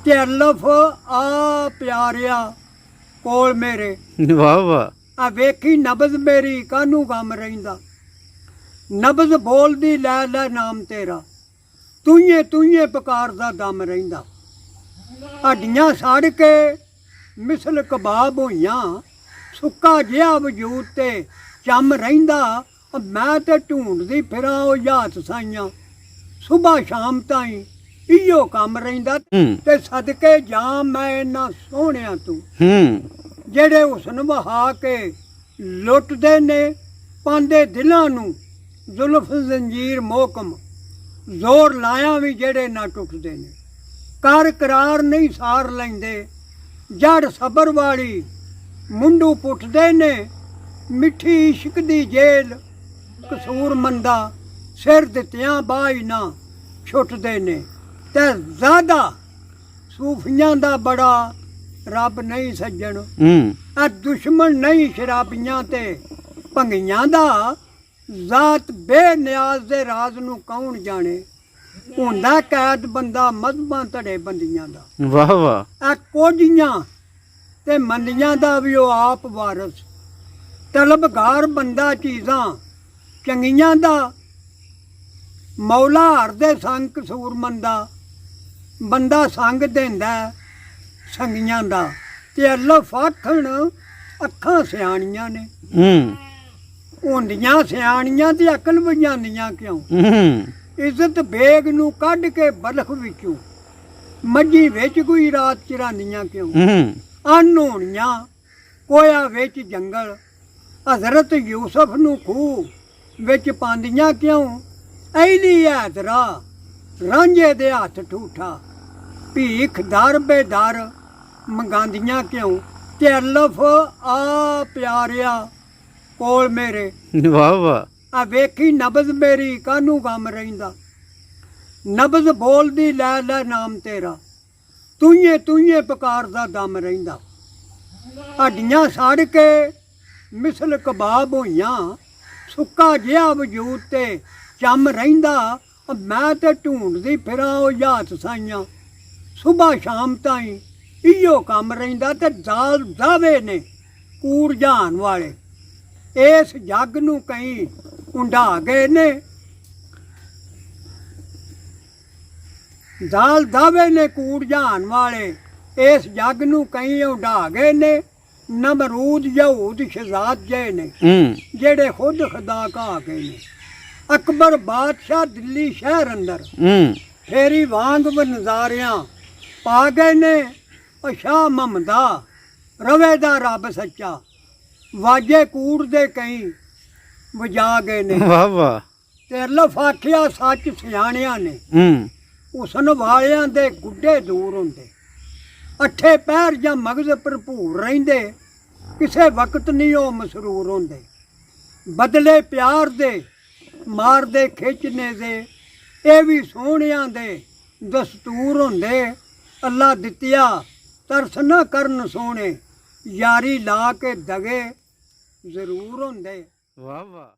ਤੇ ਅਲਫ ਆ ਪਿਆਰਿਆ ਕੋਲ ਮੇਰੇ। ਵਾਹ ਵਾਹ। ਆ ਵੇਖੀ ਨਬਜ਼ ਮੇਰੀ ਕਾਹਨੂੰ ਗਮ ਰਹਿੰਦਾ, ਨਬਜ਼ ਬੋਲਦੀ ਲੈ ਲੈ ਨਾਮ ਤੇਰਾ, ਤੂੰ ਪੁਕਾਰਦਾ ਦਮ ਰਹਿੰਦਾ। ਹੱਡੀਆਂ ਸੜ ਕੇ ਮਿਸਲ ਕਬਾਬ ਹੋਈਆਂ, ਸੁੱਕਾ ਜਿਹਾ ਵਜੂਦ ਤੇ ਚੰਮ ਰਹਿੰਦਾ। ਮੈਂ ਤੇ ਢੂੰਡਦੀ ਫਿਰਾਂ ਉਹ ਯਾਤ ਸਾਈਆਂ, ਸੁਬਾ ਸ਼ਾਮ ਤਾਈਂ ਇਹੀਓ ਕੰਮ ਰਹਿੰਦਾ। ਤੇ ਸਦਕੇ ਜਾਂ ਮੈਂ ਇਹਨਾਂ ਸੋਹਣਿਆਂ ਤੂੰ ਜਿਹੜੇ ਹੁਸਨ ਵਹਾ ਕੇ ਲੁੱਟਦੇ ਨੇ, ਪਾਉਂਦੇ ਦਿਲਾਂ ਨੂੰ ਜ਼ੁਲਫ ਜ਼ੰਜੀਰ ਮੋਹਕਮ, ਜ਼ੋਰ ਲਾਇਆ ਵੀ ਜਿਹੜੇ ਨਾ ਟੁੱਟਦੇ ਨੇ। ਕਰ ਕਰਾਰ ਨਹੀਂ ਸਾਰ ਲੈਂਦੇ, ਜੜ ਸਬਰ ਵਾਲੀ ਮੁੰਡੂ ਪੁੱਟਦੇ ਨੇ। ਮਿੱਠੀ ਇਸ਼ਕ ਦੀ ਜੇਲ ਕਸੂਰ ਮੰਦਾ, ਸਿਰ ਦਿੱਤਿਆਂ ਬਾਈ ਨਾ ਛੁੱਟਦੇ ਨੇ। ਤੇ ਜ਼ਿਆਦਾ ਸੂਫੀਆਂ ਦਾ ਬੜਾ ਰੱਬ ਨਹੀਂ ਸੱਜਣ, ਆ ਦੁਸ਼ਮਣ ਨਹੀਂ ਸ਼ਰਾਬੀਆਂ ਤੇ ਭੰਗੀਆਂ ਦਾ। ਜ਼ਾਤ ਬੇਨਿਆਜ਼ ਦੇ ਰਾਜ਼ ਨੂੰ ਕੌਣ ਜਾਣੇ, ਹੁੰਦਾ ਕੈਦ ਬੰਦਾ ਮਜ਼ਹਬਾਂ ਧੜੇ ਬੰਦੀਆਂ ਦਾ। ਵਾਹ ਵਾਹ। ਆ ਕੋਝੀਆਂ ਤੇ ਮੰਦੀਆਂ ਦਾ ਵੀ ਉਹ ਆਪ ਵਾਰਸ, ਤਲਬਗਾਰ ਬੰਦਾ ਚੀਜ਼ਾਂ ਚੰਗੀਆਂ ਦਾ। ਮੌਲਾ ਹਰ ਦੇ ਸੰਗ ਕਸੂਰ ਮੰਦਾ, ਬੰਦਾ ਸੰਗ ਦਿੰਦਾ ਸੰਗੀਆਂ ਦਾ। ਤੇ ਅਲਫ ਆਖਣ ਅੱਖਾਂ ਸਿਆਣੀਆਂ ਨੇ, ਹੁੰਦੀਆਂ ਸਿਆਣੀਆਂ ਤੇ ਅਕਲ ਵਜਾਂਦੀਆਂ ਕਿਉਂ। ਇੱਜ਼ਤ ਬੇਗ ਨੂੰ ਕੱਢ ਕੇ ਬਲਖ ਵਿੱਚੋਂ, ਮੱਝੀ ਵਿੱਚ ਕੋਈ ਰਾਤ ਚਰਾਂਦੀਆਂ ਕਿਉਂ। ਅਨਹੋਣੀਆਂ ਕੋਇਆ ਵਿੱਚ ਜੰਗਲ, ਹਜ਼ਰਤ ਯੂਸਫ ਨੂੰ ਖੂਹ ਵਿੱਚ ਪਾਉਂਦੀਆਂ ਕਿਉਂ। ਐਲੀ ਹੈਦਰਾ ਰਾਂਝੇ ਦੇ ਹੱਥ ਠੂਠਾ, ਭੀਖ ਦਰ ਬੇਦਰ ਮੰਗਾਂਦੀਆਂ ਕਿਉਂ। ਤੇ ਅਲਫ ਆ ਪਿਆਰਿਆ ਕੋਲ ਮੇਰੇ। ਵਾਹ ਵਾਹ। ਆ ਵੇਖੀ ਨਬਜ਼ ਮੇਰੀ ਕਾਹਨੂੰ ਗਮ ਰਹਿੰਦਾ, ਨਬਜ਼ ਬੋਲਦੀ ਲੈ ਲੈ ਨਾਮ ਤੇਰਾ, ਤੂੰ ਪੁਕਾਰਦਾ ਦਮ ਰਹਿੰਦਾ। ਹੱਡੀਆਂ ਸੜ ਕੇ ਮਿਸਲ ਕਬਾਬ ਹੋਈਆਂ, ਸੁੱਕਾ ਜਿਹਾ ਵਜੂਦ ਤੇ ਚੰਮ ਰਹਿੰਦਾ। ਮੈਂ ਤੇ ਢੂੰਡਦੀ ਫਿਰਾਂ ਉਹ ਯਾਤ ਸਾਈਆਂ, ਸੁਬਾ ਸ਼ਾਮ ਤਾਈਂ ਇਹੀਓ ਕੰਮ ਰਹਿੰਦਾ। ਤੇ ਜ਼ਾਲ ਜ਼ਾਵੇ ਨੇ ਕੂੜ ਜਹਾਨ ਵਾਲੇ, ਇਸ ਜੱਗ ਨੂੰ ਕਈ ਉਂਡਾ ਗਏ ਨੇ। ਜ਼ਾਲ ਦਾਵੇ ਨੇ ਕੂੜ ਜਹਾਨ ਵਾਲੇ, ਇਸ ਜੱਗ ਨੂੰ ਕਈ ਉਂਡਾ ਗਏ ਨੇ। ਨਮਰੂਦ ਯਹੂਦ ਸ਼ਹਿਜ਼ਾਦ ਜੇ ਨੇ, ਜਿਹੜੇ ਖੁਦ ਖੁਦਾ ਕਹਾ ਗਏ ਨੇ। ਅਕਬਰ ਬਾਦਸ਼ਾਹ ਦਿੱਲੀ ਸ਼ਹਿਰ ਅੰਦਰ, ਫੇਰੀ ਵਾਂਗ ਨਜ਼ਾਰਿਆਂ ਪਾ ਗਏ ਨੇ। ਸ਼ਾਹ ਮਮਦਾ ਰਵੇ ਦਾ ਰੱਬ ਸੱਚਾ, ਵਾਜੇ ਕੂੜ ਦੇ ਕਈ ਵਜਾ ਗਏ ਨੇ। ਵਾਹ ਵਾਹ। ਤੇ ਅਲਫ ਆਖਿਆ ਸੱਚ ਸਿਆਣਿਆਂ ਨੇ, ਹੁਸਨ ਵਾਲਿਆਂ ਦੇ ਗੁੱਡੇ ਦੂਰ ਹੁੰਦੇ। ਅੱਠੇ ਪੈਰ ਜਾਂ ਮਗਜ਼ ਭਰਪੂਰ ਰਹਿੰਦੇ, ਕਿਸੇ ਵਕਤ ਨਹੀਂ ਉਹ ਮਸਰੂਰ ਹੁੰਦੇ। ਬਦਲੇ ਪਿਆਰ ਦੇ ਮਾਰਦੇ ਖਿੱਚਨੇ ਦੇ, ਇਹ ਵੀ ਸੋਹਣਿਆਂ ਦੇ ਦਸਤੂਰ ਹੁੰਦੇ। ਅੱਲਾ ਦਿੱਤਿਆ ਤਰਸ ਨਾ ਕਰਨ ਸੋਹਣੇ, ਯਾਰੀ ਲਾ ਕੇ ਦਗੇ ਜ਼ਰੂਰ ਹੁੰਦੇ। ਵਾਹ ਵਾਹ।